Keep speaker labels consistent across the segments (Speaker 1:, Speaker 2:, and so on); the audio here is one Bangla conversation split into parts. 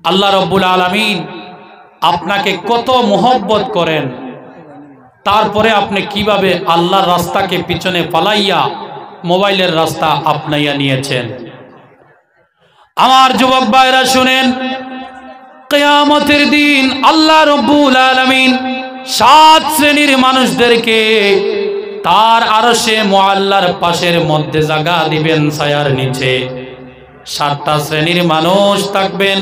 Speaker 1: আল্লাহ রব্বুল আলামিন আপনাকে কত মোহব্বত করেন, তারপরে আপনি কিভাবে আল্লাহর রাস্তাকে পিছনে ফালাইয়া মোবাইলের রাস্তা আপনাইয়া নিয়েছেন। আমার যুবক ভাইরা শুনেন, কিয়ামতের দিন আল্লাহ রব্বুল আলামিন 7 শ্রেণীর মানুষদেরকে তার আরশে মুআল্লার পাশের মধ্যে জায়গা দিবেন, ছায়ার নিচে। 7টা শ্রেণীর মানুষ থাকবেন।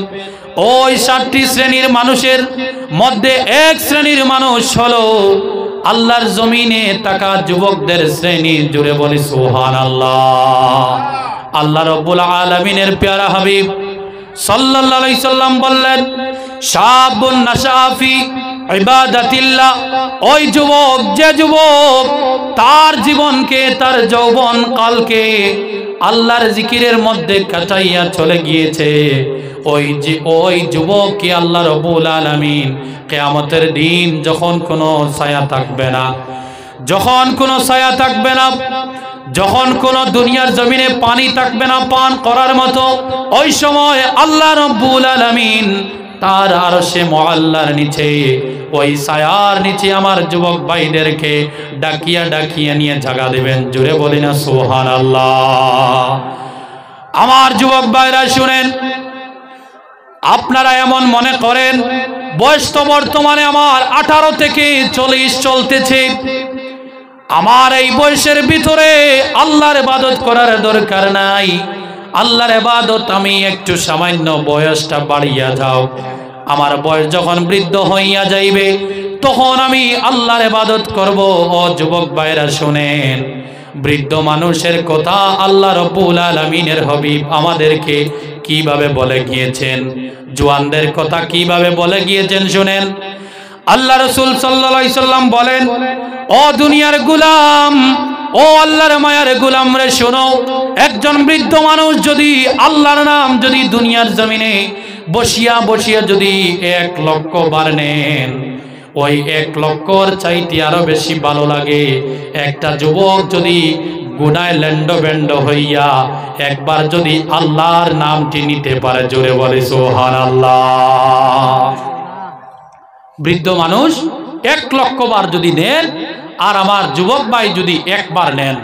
Speaker 1: ওই 7টি শ্রেণীর মানুষের মধ্যে এক শ্রেণীর মানুষ হলো আল্লাহর জমিনে থাকা যুবকদের শ্রেণী। জুড়ে বলি সুবহানাল্লাহ। আল্লাহ রাব্বুল আলামিনের প্যারা হাবিব সাল্লাল্লাহু আলাইহি সাল্লাম বললেন, শাবুন নাশা ফি ইবাদাতিল্লাহ, ওই যুবক, যে যুবক তার জীবনকে, তার যৌবন কালকে আল্লাহর জিকিরের মধ্যে কাটাইয়া চলে গিয়েছে, ওই যুবককে আল্লাহ রাব্বুল আলামিন কিয়ামতের দিন যখন কোনো ছায়া থাকবে না, যখন কোনো ছায়া থাকবে না, যখন কোনো দুনিয়ার জমিনে পানি থাকবে না পান করার মতো, ওই সময় আল্লাহ রাব্বুল আলামিন তার আরশে মুআল্লার নিচে, ওই ছায়ার নিচে আমার যুবক ভাইদেরকে ডাকিয়া ডাকিয়া নিয়ে জায়গা দেবেন। জুড়ে বলি না সুবহানাল্লাহ। আমার যুবক ভাইরা শুনেন, আপনারা এমন মনে করেন বয়স তো বর্তমানে আমার 18 থেকে 40 চলতেছে, আমার এই বয়সের ভিতরে আল্লাহর ইবাদত করার দরকার নাই, আল্লাহর ইবাদত আমি একটু সামান্য বয়সটা বাড়িয়া যাও, আমার বয়স যখন বৃদ্ধ হইয়া যাইবে তখন আমি আল্লাহর ইবাদত করব। ও যুবক ভাইরা শুনেন, বৃদ্ধ মানুষের কথা আল্লাহ রাব্বুল আলামিনের হাবিব আমাদেরকে কিভাবে বলে গিয়েছেন, জওয়ানদের কথা কিভাবে বলে গিয়েছেন শুনেন। আল্লাহ রাসূল সাল্লাল্লাহু আলাইহি সাল্লাম বলেন, ও দুনিয়ার গোলাম, ও আল্লাহর মায়ার গোলাম রে শোনো, একজন বৃদ্ধ মানুষ যদি আল্লাহর নাম যদি দুনিয়ার জমিনে বসিয়া বসিয়া যদি 1 লক্ষ বার নেন, ওই 1 লক্ষর চাইতে আরো বেশি ভালো লাগে একটা যুবক যদি গুনায় লেন্ড বেন্ড হইয়া একবার যদি আল্লাহর নামটি নিতে পারে। জোরে বলে সুবহানাল্লাহ। বৃদ্ধ মানুষ 1 লক্ষ বার যদি নেন আর আমার যুবক ভাই যদি একবার নেন,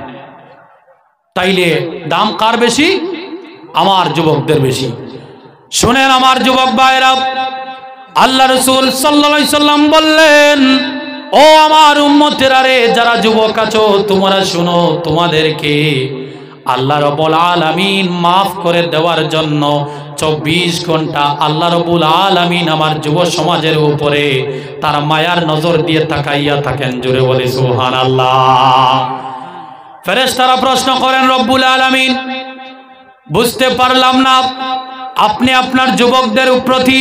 Speaker 1: তাইলে দাম কার বেশি? আমার যুবকদের বেশি। শুনেন আমার যুবক ভাইরা, আল্লাহ রাসূল সাল্লাল্লাহু আলাইহি সাল্লাম বললেন, ও আমার উম্মতেরা রে, যারা যুবক আছো তোমরা শুনো, তোমাদেরকে আল্লাহ রাব্বুল আলামিন মাফ করে দেওয়ার জন্য 24 ঘন্টা আল্লাহ রাব্বুল আলামিন আমার যুব সমাজের উপরে তার মায়ার নজর দিয়ে তাকাইয়া থাকেন। জোরে বলে সুবহানাল্লাহ। ফেরেশতারা প্রশ্ন করেন, রব্বুল আলামিন বুঝতে পারলাম না, আপনি আপনার যুবকদের প্রতি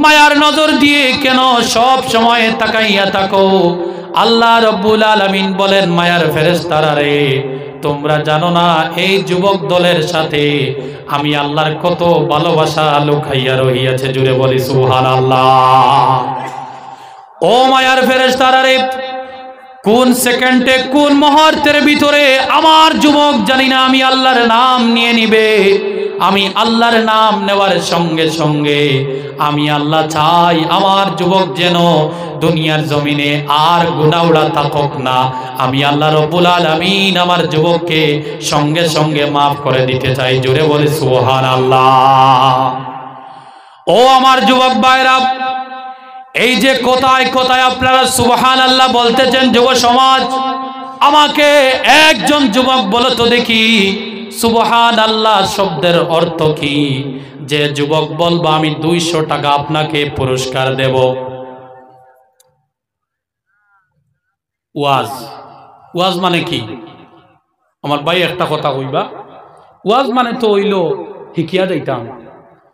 Speaker 1: মায়ার নজর দিয়ে কেন সব সময় তাকাইয়া থাকো? আল্লাহ রাব্বুল আলামিন বলেন, মায়ার ফেরেশতারা রে, তোমরা জানো না এই যুবক দলের সাথে আমি আল্লাহর কত ভালোবাসা লুকাইয়া রহিয়াছে। জুড়ে বলি সুবহানাল্লাহ। ও মায়ার ফেরেশতারা রে, কোন সেকেন্ডে কোন মুহূর্তের ভিতরে আমার যুবক জানি না আমি আল্লাহর নাম নিয়ে নিবে, আমি আল্লাহর নাম নেওয়ার সঙ্গে সঙ্গে আমি আল্লাহ চাই আমার যুবক যেন দুনিয়ার জমিনে আর গুনাহগার থাকুক না। আমি আল্লাহ রাব্বুল আলামিন আমার যুবককে সঙ্গে সঙ্গে মাফ করে দিতে চাই। জোরে বলে সুবহানাল্লাহ। ও আমার যুবক ভাইরা, এই যে কোথায় কোথায় আপনারা সুবহানাল্লাহ বলতেছেন যুব সমাজ, আমাকে একজন যুবক বলো তো দেখি সুবহানাল্লাহ শব্দের অর্থ কি? যে যুবক বলবো আমি 200 টাকা আপনাকে পুরস্কার দেব। ওয়াজ মানে কি? আমার ভাই একটা কথা কইবা, ওয়াজ মানে তো হইল শিখিয়া যাইতাম,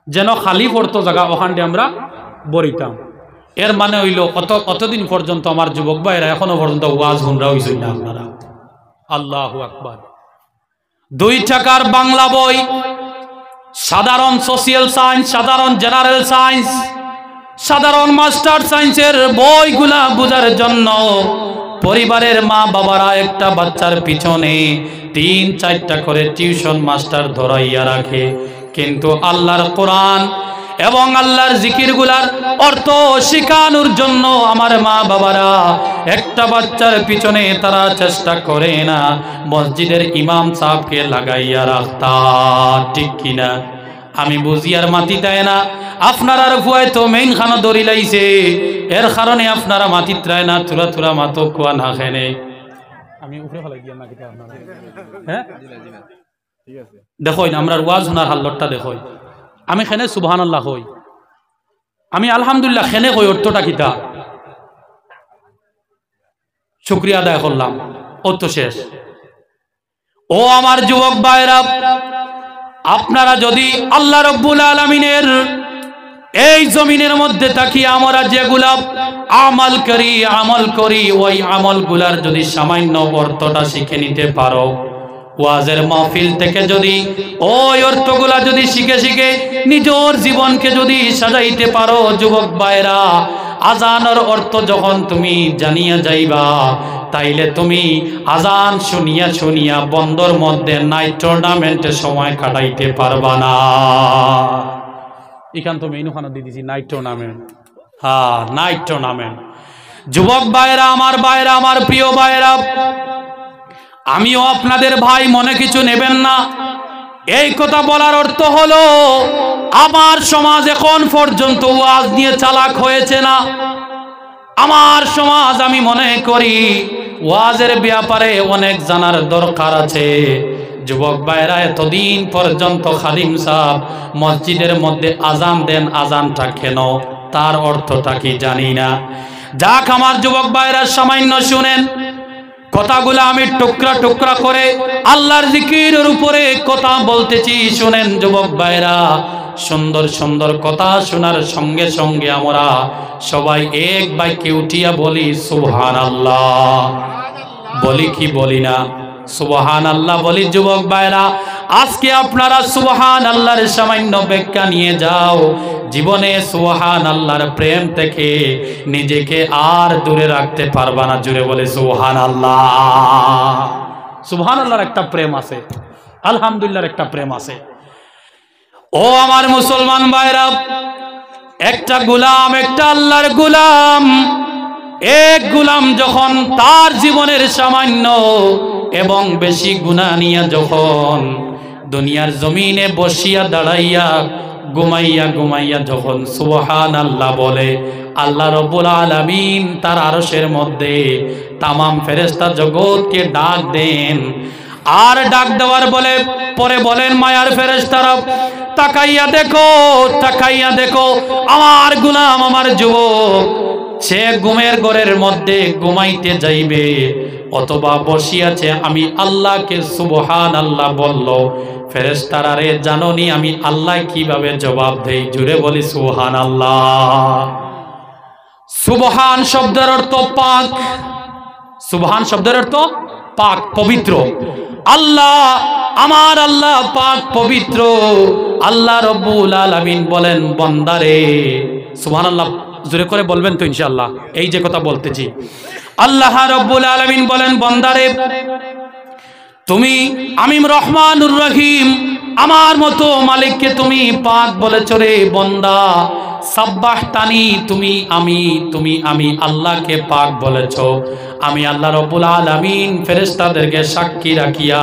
Speaker 1: যেন খালি পড়তো জায়গা ওখানে আমরা বরিতাম। এর মানে হইল কতদিন পর্যন্ত আমার যুবক ভাইরা এখনো পর্যন্ত ওয়াজ হুনরা হইছেন না আপনারা। আল্লাহু আকবার। 2 টাকার বাংলা বই, সাধারণ সোশিয়াল সায়েন্স, সাধারণ জেনারেল সায়েন্স, সাধারণ মাস্টার সায়েন্সের বইগুলা বোঝার জন্য পরিবারের মা বাবারা একটা বাচ্চার পিছনে 3-4টা করে টিউশন মাস্টার ধরাইয়া রাখে, কিন্তু আল্লাহর কোরআন এবং আল্লাহর জিকিরগুলার অর্থ শিখানোর জন্য আমার মা বাবারা একটা বাচ্চার পিছনে তারা চেষ্টা করে না, মসজিদের ইমাম সাহেবকে লাগাইয়া রাখতা, ঠিক কিনা? আমি বুঝি আর মাটি দেয় না, আপনারা ফুয়ায় তো মেইন খানা দড়ি লাইছে, এর কারণে আপনারা মাটি ত্রায় না, থুরা থুরা মাতো কুয়া না খেনে। আমি উপরে ফেলাই দিয়া না কিতা আপনারা, হ্যাঁ ঠিক আছে। দেখোই আমরা ওয়াজ শোনার হাল্লটটা দেখোই, আমি খেনে সুবহানাল্লাহ হই, আমি আলহামদুলিল্লাহ খেনে কই অর্থটা কিতা শুকরিয়া আদায় করলাম, অর্থ শেষ। ও আমার যুবক ভাইরা, আপনারা যদি আল্লাহ রাব্বুল আলামিনের এই জমিনের মধ্যে থাকি আমরা যেগুলা আমল করি ওই আমলগুলার যদি সামান্য অর্থটা শিখে নিতে পারো, ওয়াজের মাহফিল থেকে যদি ওই অর্থগুলা যদি শিখে শিখে নিজের জীবনকে যদি সাজাইতে পারো, যুবক ভাইরা, আজানের অর্থ যখন তুমি জানিয়া যাইবা, তাইলে তুমি আজান শুনিয়া শুনিয়া বন্দর মধ্যে নাইট টুর্নামেন্টে সময় কাটাইতে পারবা না। এখান তো মেনু খানা দিয়ে দিছি নাইট টুর্নামেন্ট, হ্যাঁ নাইট টুর্নামেন্ট। যুবক ভাইরা, আমার প্রিয় ভাইরা, আমিও আপনাদের ভাই, মনে কিছু নেবেন না। এই কথা বলার অর্থ হলো আমার সমাজ এখন পর্যন্ত ওয়াজ নিয়ে চালাক হয়েছে না। আমার সমাজ, আমি মনে করি ওয়াজের ব্যাপারে অনেক জানার দরকার আছে। যুবক ভাইরা, এতদিন পর্যন্ত খাদিম সাহেব মসজিদের মধ্যে আজান দেন, আজানটা কেন, তার অর্থটা কি জানি না। যাক আমার যুবক ভাইরা, সামান্য শুনেন কথাগুলো, আমি টুকরা টুকরা করে আল্লাহর জিকিরের উপরে কথা বলতেছি, শুনেন যুবক ভাইরা। সুন্দর সুন্দর কথা শোনার সঙ্গে সঙ্গে আমরা সবাই এক বাক্যে উঠিয়া বলি সুবহানাল্লাহ। বলি কি বলি না? সুবহানাল্লাহ বলি। যুবক ভাইরা, আজকে আপনারা সুবহানাল্লাহর সামান্য ব্যাখ্যা নিয়ে যাও, জীবনে সুবহানাল্লাহর প্রেম থেকে নিজেকে আর দূরে রাখতে পারবা না। জুড়ে বলে সুবহানাল্লাহ। সুবহানাল্লাহর একটা প্রেম আছে, আলহামদুলিল্লাহর একটা প্রেম আছে। ও আমার মুসলমান ভাইরা, একটা গোলাম, একটা আল্লাহর গোলাম, এক গোলাম যখন তার জীবনের সামান্য এবং বেশি গুনাহ নিয়ে যখন দুনিয়ার জমিনে বসিয়া দাঁড়াইয়া ঘুমাইয়া যখন সুবহানাল্লাহ বলে, আল্লাহ রাব্বুল আলামিন তার আরশের মধ্যে তামাম ফেরেশতা জগৎকে ডাক দেন। আর ডাক দেওয়ার পরে বলেন, মায়ার ফেরেশতারা তাকাইয়া দেখো আমার গোলাম, আমার যুবক, সে ঘুমের ঘরের মধ্যে ঘুমাইতে যাইবে অথবা বসিয়াছে, আমি আল্লাহকে সুবহানাল্লাহ বলল। ফেরেশতারা রে, জানোনি আমি আল্লাহ কিভাবে জবাব দেই? জুড়ে বলি সুবহানাল্লাহ। সুবহান শব্দের অর্থ পাক। সুবহান শব্দের অর্থ পাক, পবিত্র। আল্লাহ, আমার আল্লাহ পাক, পবিত্র। আল্লাহ রাব্বুল আলামিন বলেন, বান্দারে, সুবহানাল্লাহ জোরে করে বলবেন তো ইনশাআল্লাহ, এই যে কথা বলতেছি। আল্লাহ রাব্বুল আলামিন বলেন, বান্দারে, তুমি আমি রহমানুর রহিম, আমার মতো মালিককে তুমি পাক বলেছ রে বান্দা। সাব্বাহতানি, তুমি আমি আল্লাহকে পাক বলেছ। আমি আল্লাহ রাব্বুল আলামিন ফেরেশতাদেরকে সাক্ষী রাখিয়া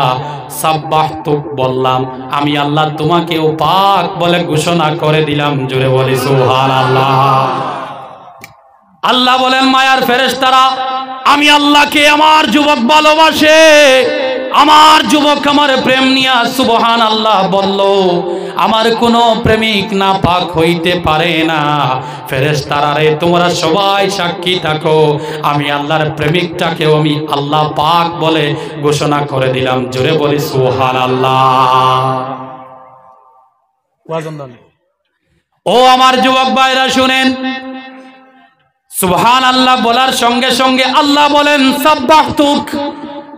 Speaker 1: সাব্বাহতুক বললাম, আমি আল্লাহ তোমাকেও পাক বলে ঘোষণা করে দিলাম। জোরে বলি সুবহানাল্লাহ। আল্লাহ বলেন, মায়ার ফেরেশতারা, আমি আল্লাহকে আমার যুবক ভালোবাসে, আমার যুবক আমার প্রেম নিয়া সুবহানাল্লাহ বলল। আমার কোনো প্রেমিক না পাক হইতে পারে না। ফেরেশতারা রে, তোমরা সবাই সাক্ষী থাকো, আমি আল্লাহর প্রেমিকটাকেও আমি আল্লাহ পাক বলে ঘোষণা করে দিলাম। জোরে বলি সুবহানাল্লাহ। ও আমার যুবক ভাইরা, শুনেন, সুবহানাল্লাহ বলার সঙ্গে সঙ্গে আল্লাহ বলেন, সাব্বাহতুক,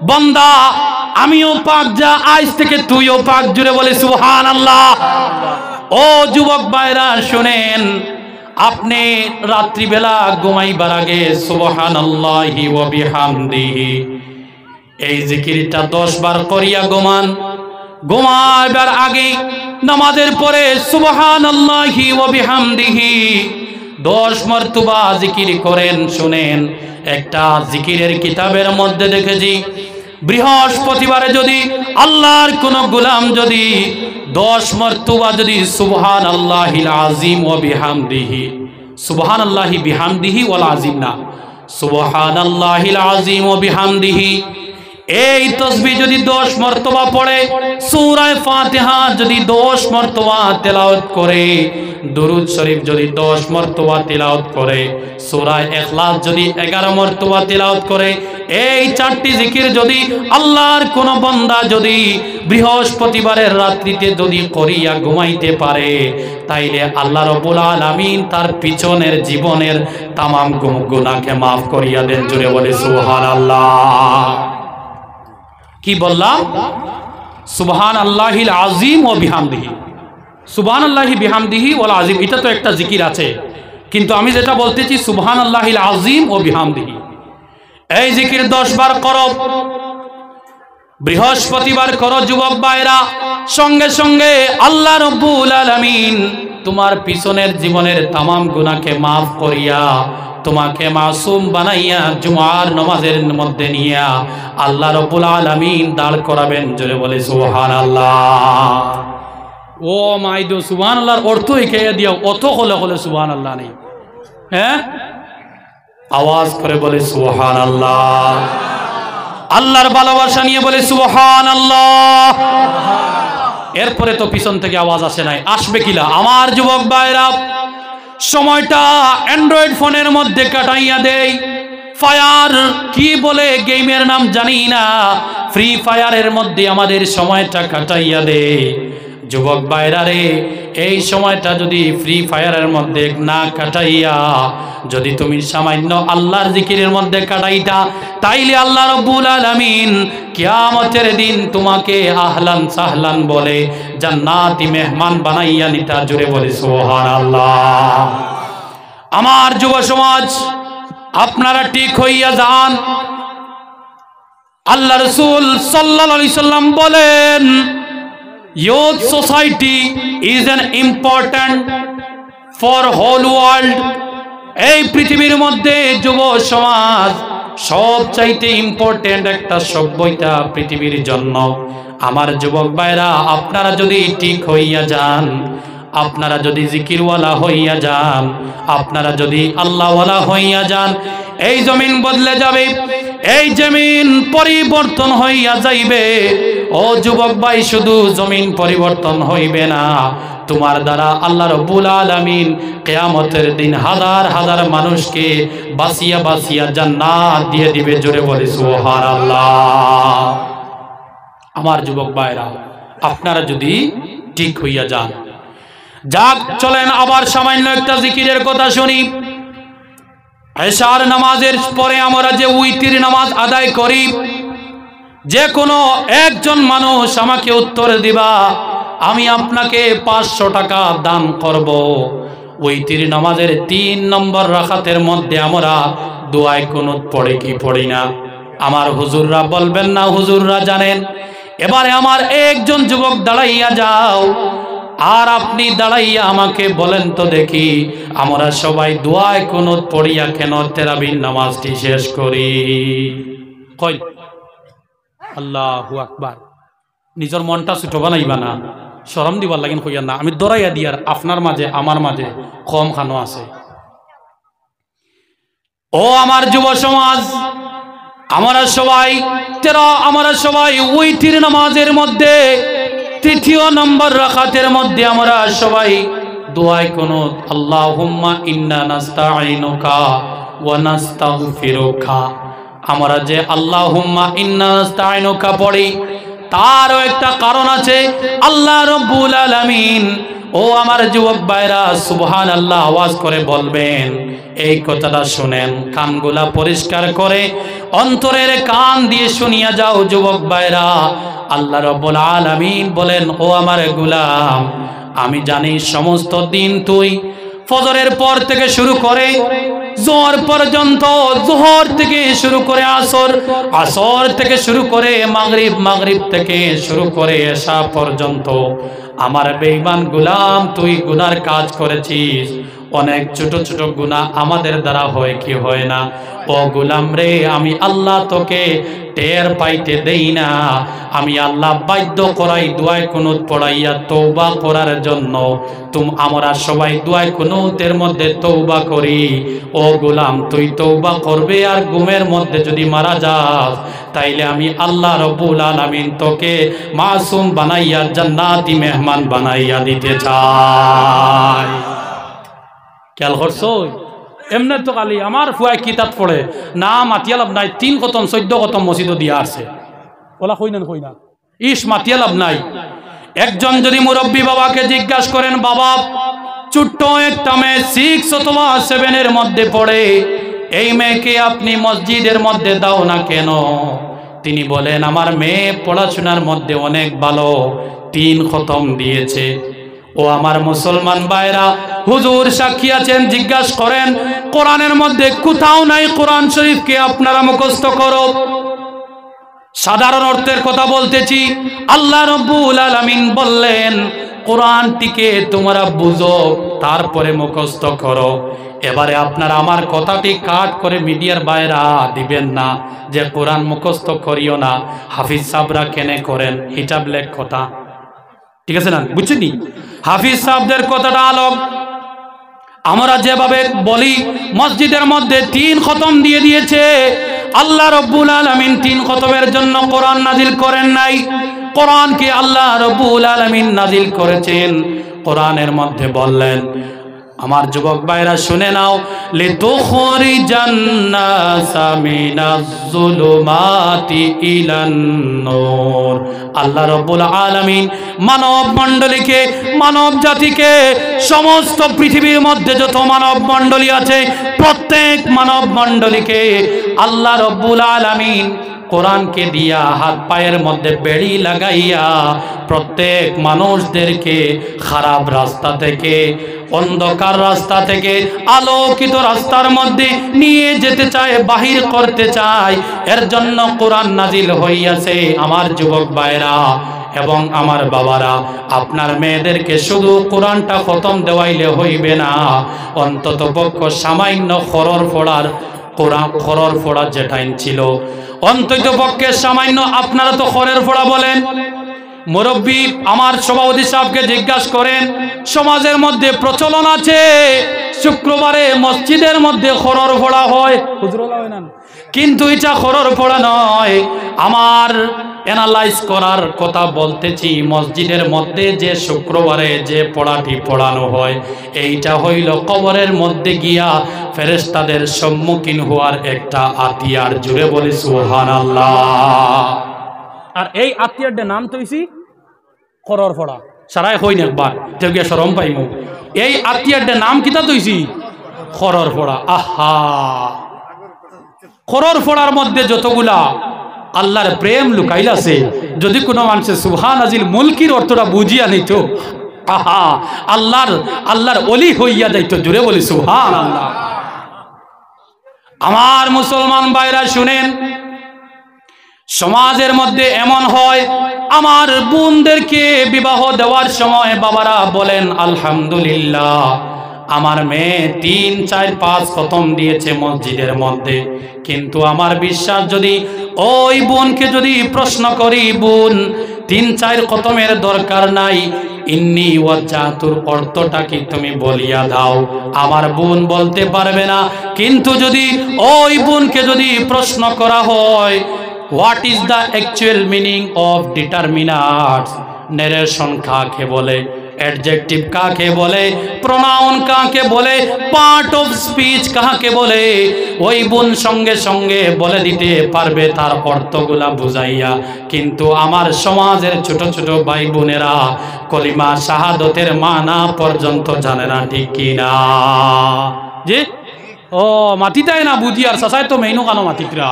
Speaker 1: বান্দা আমিও পাক, যা আজ থেকে তুইও পাক। জুড়ে বলে সুবহানাল্লাহ। ও যুবক ভাইরা, শুনেন, আপনি রাত্রিবেলা ঘুমাইবার আগে সুবহানাল্লাহি ওয়া বিহামদিহি এই জিকিরটা 10 বার করিয়া ঘুমান। ঘুমাবার আগে নামাজের পরে সুবহানাল্লাহি ওয়া বিহামদিহি 10 মর্তবা জিকির করেন। শুনেন, একটা জিকিরের কিতাবের মধ্যে দেখেছি বৃহস্পতিবারে যদি আল্লাহর কোন গোলাম যদি 10 মর্তবা যদি সুবহানাল্লাহিল আযীম ওয়া বিহামদিহি, সুবহানাল্লাহি বিহামদিহি ওয়াল আযীম না, সুবহানাল্লাহিল আযীম ওয়া বিহামদিহি, এই তাসবিহ যদি 10 মর্তবা পড়ে, সূরা ফাতিহা যদি 10 মর্তবা তেলাওয়াত করে, দুরূদ শরীফ যদি 10 মর্তবা তেলাওয়াত করে, সূরা ইখলাস যদি 11 মর্তবা তেলাওয়াত করে, এই 4টি জিকির যদি আল্লাহর কোন বান্দা যদি বৃহস্পতিবারের রাত্রিতে যদি করিয়া ঘুমাইতে পারে, তাইলে আল্লাহ রাব্বুল আলামিন তার পিছনের জীবনের তামাম গুনাহকে মাফ করিয়া দেন। জোরে বলে সুবহানাল্লাহ। কি বললাম? সুবহানাল্লাহিল আযীম ওয়া বিহামদিহি, সুবহানাল্লাহি বিহামদিহি ওয়াল আযীম, এটা তো একটা জিকির আছে, কিন্তু আমি যেটা বলতেছি সুবহানাল্লাহিল আযীম ওয়া বিহামদিহি, এই জিকির 10 বার করো, বৃহস্পতিবার করো যুবক ভাইরা, সঙ্গে সঙ্গে আল্লাহ রাব্বুল আলামিন তোমার পিছনের জীবনের তামাম গুনাহকে মাফ করিয়া তোমাকে মাসুম বানাইয়া জুমার নামাজের মধ্যে নিয়া আল্লাহ রাব্বুল আলামিন দাঁড় করাবেন। জোরে বলে সুবহানাল্লাহ। ও মাইদো সুবহানাল্লাহর অর্থ শিখাইয়া দিও, অত হলে হলে সুবহানাল্লাহ নেই, হ্যাঁ আওয়াজ করে বলে সুবহানাল্লাহ। আল্লাহর ভালোবাসা নিয়ে বলে সুবহানাল্লাহ। এরপরে তো পিছন থেকে আওয়াজ আসে নাই, আসবে কিলা? আমার যুবক ভাইরা, সময়টা অ্যান্ড্রয়েড ফোনের মধ্যে কাটাইয়া দেই, ফায়ার কি বলে গেমের নাম জানি না, ফ্রি ফায়ারের মধ্যে আমাদের সময়টা কাটাইয়া দেই। যুবক ভাইরা রে, এই সময়টা যদি ফ্রি ফায়ারের মধ্যে না কাটাইয়া যদি তুমি সামান্য আল্লাহর জিকিরের মধ্যে কাটাইতা, তাইলে আল্লাহ রাব্বুল আলামিন কিয়ামতের দিন তোমাকে আহলান সাহলান বলে জান্নাতি মেহমান বানাইয়া নিতা। জুড়ে বলে সুবহানাল্লাহ। আমার যুব সমাজ, আপনারা ঠিক হইয়া যান। আল্লাহ রাসূল সাল্লাল্লাহু আলাইহি সাল্লাম বলেন, youth society is an important for whole world. এই পৃথিবীর মধ্যে যুব সমাজ সবচাইতে ইম্পর্টেন্ট একটা সভ্যতা পৃথিবীর জন্য। আমার যুবক ভাইরা, আপনারা যদি ঠিক হইয়া যান, আপনারা যদি জিকিরওয়ালা হইয়া যান, আপনারা যদি আল্লাহওয়ালা হইয়া যান, এই জমিন বদলে যাবে, এই জমিন পরিবর্তন হইয়া যাইবে। ও যুবক ভাই, শুধু জমিন পরিবর্তন হইবে না, তোমার দ্বারা আল্লাহ রাব্বুল আলামিন কিয়ামতের দিন হাজার হাজার মানুষকে বাঁচিয়া বাঁচিয়া জান্নাত দিয়ে দিবে। জোরে বলে সুবহানাল্লাহ। আমার যুবক ভাইরা, আপনারা যদি ঠিক হইয়া যান, যাক চলেন আবার সামান্য একটা জিকিরের কথা শুনি। এশার নামাজের পরে আমরা যে উইতির নামাজ আদায় করি, যে কোনো একজন মানুষ আমাকে উত্তর দিবা, আমি আপনাকে 500 টাকা দান করব। উইতির নামাজের 3 নম্বর রাকাতের মধ্যে আমরা দোয়ায়ে কুনুত পড়ে কি পড়ি না? আমার হুজুররা বলবেন না, হুজুররা জানেন। এবারে আমার একজন যুবক দাঁড়াইয়া যাও, আর আপনি দাঁড়াইয়া আমাকে বলেন তো দেখি, আমরা সবাই দোয়ায়ে কুনুত পড়িয়া কেন তারাবির নামাজটি শেষ করি? কই আল্লাহু আকবার। নিজের মনটা ছোট বানাইবা না, শরম দিবার লাগিন কইয়া না। আমি দৌড়াইয়া দিয়ার আপনার মাঝে আমার মাঝে কম খানো আছে। ও আমার যুব সমাজ, আমরা সবাই উইতির নামাজের মধ্যে 3য় নম্বর রাকাতের মধ্যে আমরা সবাই দোয়ায়ে কুনুত, আল্লাহুম্মা ইন্না নাস্তাঈনুকা ওয়া নাস্তাগফিরুকা। আমরা যে আল্লাহুম্মা ইন্না নাস্তাঈনুকা পড়ি, তারও একটা কারণ আছে। আল্লাহ রাব্বুল আলামিন, ও আমার যুবক ভাইরা, সুবহানাল্লাহ আওয়াজ করে বলবেন। এই কথাটা শুনেন, কানগুলা পরিষ্কার করে অন্তরের কান দিয়ে শুনিয়া যাও যুবক ভাইরা। আল্লাহ রাব্বুল আলামিন বলেন, ও আমার গোলাম, আমি জানি সমস্ত দিন তুই ফজরের পর থেকে শুরু করে জোহর পর্যন্ত, জোহর থেকে শুরু করে আসর, আসর থেকে শুরু করে মাগরিব, মাগরিব থেকে শুরু করে এশা পর্যন্ত আমার বেঈমান গোলাম তুই গুনার কাজ করেছিস। অনেক ছোট ছোট গুনাহ আমাদের দ্বারা হয় কি হয় না। ও গোলাম রে, আমি আল্লাহ তোকে টের পাইতে দেই না, আমি আল্লাহ বাধ্য করাই দুয়ায় কুনুত পড়াইয়া তওবা করার জন্য। আমরা সবাই দুয়ায় কুনুতের মধ্যে তওবা করি। ও গোলাম তুই তওবা করবে আর ঘুমের মধ্যে যদি মারা যাস, তাইলে আমি আল্লাহ রব্বুল আলামিন তোকে মাসুম বানাইয়া জান্নাতি মেহমান বানাইয়া দিতে চাই। খেয়াল করছো? এমনি তো খালি আমার ফুয়াই কিতাব পড়ে না মাতিয়া লাভ নাই, 3 খতম 14 খতম মসজিদ দিয়া আসছে। ওলা কই না ইস মাতিয়া লাভ নাই। একজন যদি মুরব্বী বাবাকে জিজ্ঞাসা করেন, বাবা ছোট্ট একটা মেয়ে 6 অথবা 7 এর মধ্যে পড়ে, এই মেয়েকে আপনি মসজিদের মধ্যে দাও না কেন? তিনি বলেন আমার মেয়ে পড়াশোনার মধ্যে অনেক ভালো, 3 খতম দিয়েছে। ও আমার মুসলমান ভাইরা, হুজুর সাক্ষী আছেন, জিজ্ঞাসা করেন কোরআনের মধ্যে কোথাও নাই কোরআন শরীফকে আপনারা মুখস্থ করো। সাধারণ অর্থের কথা বলতেছি। আল্লাহ রাব্বুল আলামিন বললেন কোরআনটিকে তোমরা বুঝো, তারপরে মুখস্থ করো। এবারে আপনারা আমার কথাটি কাট করে মিডিয়ার বাইরা দিবেন না যে কোরআন মুখস্থ করিও না, হাফিজ সাহেবরা কেনে করেন, এটা ব্ল্যাক কথা, ঠিক আছে না? বুঝছেনি? হাফিজ সাহেবদের কথাটা আলোক। আমরা যেভাবে বলি মসজিদের মধ্যে 3 খতম দিয়ে দিয়েছে, আল্লাহ রব্বুল আলামিন 3 খতমের জন্য কোরআন নাজিল করেন নাই। কোরআনকে আল্লাহ রব্বুল আলামিন নাজিল করেছেন। কোরআনের মধ্যে বললেন, আমার যুবক ভাইরা শুনে নাও, লিতুখরিজান নাসা মিনাজ যুলুমাতি ইলান নূর। আল্লাহ রাব্বুল আলামিন মানব মণ্ডলীকে, মানব জাতিকে, সমস্ত পৃথিবীর মধ্যে যত মানব মণ্ডলী আছে প্রত্যেক মানব মণ্ডলীকে আল্লাহ রাব্বুল আলামিন কোরআনকে দিয়া হাত পায়ের মধ্যে বেড়ি লাগাইয়া প্রত্যেক মানুষদেরকে খারাপ রাস্তা থেকে, অন্ধকার রাস্তা থেকে আলোকিত রাস্তার মধ্যে নিয়ে যেতে চায়, বাহির করতে চায়। এর জন্য কোরআন নাজিল হইয়াছে। আমার যুবক ভাইরা এবং আমার বাবারা, আপনার মেয়েদেরকে শুধু কোরআনটা খতম দেওয়াইলে হইবে না, অন্তত পক্ষ সামান্য খরর ফোড়ার কোরআন, খরর ফোড়া যেটাই ছিল অন্তত পক্ষে সামান্য, আপনারা তো খরের ফোড়া বলেন। মুরব্বী আমার সভাপতি সাহেবকে জিজ্ঞাসা করেন, সমাজের মধ্যে প্রচলন আছে শুক্রবারে মসজিদের মধ্যে খরর ফোড়া হয়, কিন্তু এটা খরর ফোড়া নয়। আমার অ্যানালাইজ করার কথা বলতেছি, মসজিদের মধ্যে যে শুক্রবারে যে পড়াটি পড়ানো হয়, এইটা হইল কবরের মধ্যে গিয়া ফেরেশতাদের সম্মুখীন হওয়ার একটা আতিয়ার। জুড়ে বলি সুবহানাল্লাহ। আর এই আতিয়ারটার নাম তৈছি খরর ফোড়া। সারাই হইন একবার তেও গিয়া শরম পাইমু। এই আতিয়ারটার নাম কিতা তৈছি খরর ফোড়া। আহা, খরর ফোড়ার মধ্যে যতগুলা আল্লাহর প্রেম লুকাইলাছে, যদি কোনো মানুষের সুবহান আজিল মুলকির অর্থটা বুঝিয়া নিত, আহা, আল্লাহর ওলি হইয়া যাইত। জুড়ে বলি সুবহানাল্লাহ। আমার মুসলমান ভাইরা শুনেন, সমাজের মধ্যে এমন হয়, আমার বোনদেরকে বিবাহ দেওয়ার সময় বাবারা বলেন আলহামদুলিল্লাহ, আমার মেয়ে 3, 4, 5 খতম দিয়েছে মসজিদের মধ্যে। কিন্তু আমার বিশ্বাস, যদি ওই বোনকে যদি প্রশ্ন করি, বোন 3, 4 খতমের দরকার নাই, ইন্নি ওয়াজ্জাতুর অর্থটা কি তুমি বলিয়া দাও, আমার বোন বলতে পারবে না। কিন্তু যদি ওই বোনকে যদি প্রশ্ন করা হয়, what is the actual meaning of determiners, narration কাকে বলে, অ্যাডজেক্টিভ কাকে বলে, প্রোনাউন কাকে বলে, পার্ট অফ স্পিচ কাকে বলে, ওই বোন সঙ্গে সঙ্গে বলে দিতে পারবে তার অর্থগুলা বুঝাইয়া। কিন্তু আমার সমাজের ছোট ছোট ভাই বোনেরা কলিমা শাহাদতের মানা পর্যন্ত জানে না, ঠিক কিনা? যে ও মাটিটাই না বুঝি, আর চাচাই তো মেইনো কানো মাটিকরা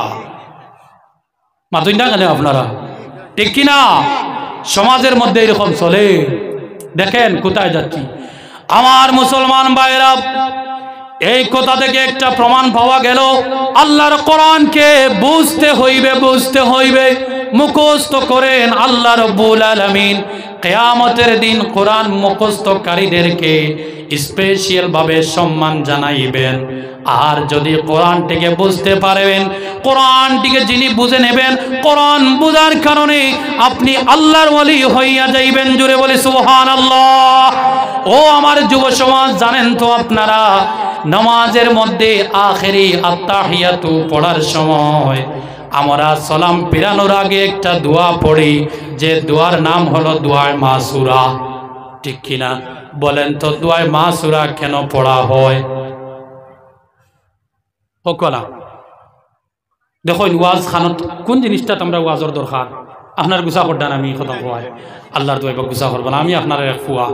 Speaker 1: মাতুই না কেন আপনারা, ঠিক কিনা? সমাজের মধ্যে এরকম চলে। দেখেন কোথায় যাচ্ছি। আমার মুসলমান ভাইরা, এই কথা থেকে একটা প্রমাণ পাওয়া গেল আল্লাহর কোরআনকে বুঝতে হইবে মুখস্থ করেন আল্লাহ রাব্বুল আলামিন কিয়ামতের দিন কোরআন মুখস্থকারীদেরকে স্পেশাল ভাবে সম্মান জানাইবেন। আর যদি কোরআনটিকে বুঝতে পারবেন, কোরআনটিকে যিনি বুঝে নেবেন, কোরআন বুঝার কারণে আপনি আল্লাহর ওলি হইয়া যাইবেন। জোরে বলি সুবহানাল্লাহ। ও আমার যুব সমাজ, জানেন তো আপনারা নামাজের মধ্যে আখেরি আত্তাহিয়াতু পড়ার সময় আমরা সালাম ফিরানোর আগে একটা দোয়া পড়ি, যে দোয়ার নাম হলো দোয়ায়ে মাসুরা, ঠিক কিনা বলেন তো? দোয়ায়ে মাসুরা কেন পড়া হয়? সকলা দেখুন, ওয়াজ খানত কোন জিনিসটা আমরা ওয়াজর দরকার? আপনার গুছা করডান আমি কথা কয় আল্লাহর দোয়া গুছা করবো না, আমি আপনার এক ফুয়া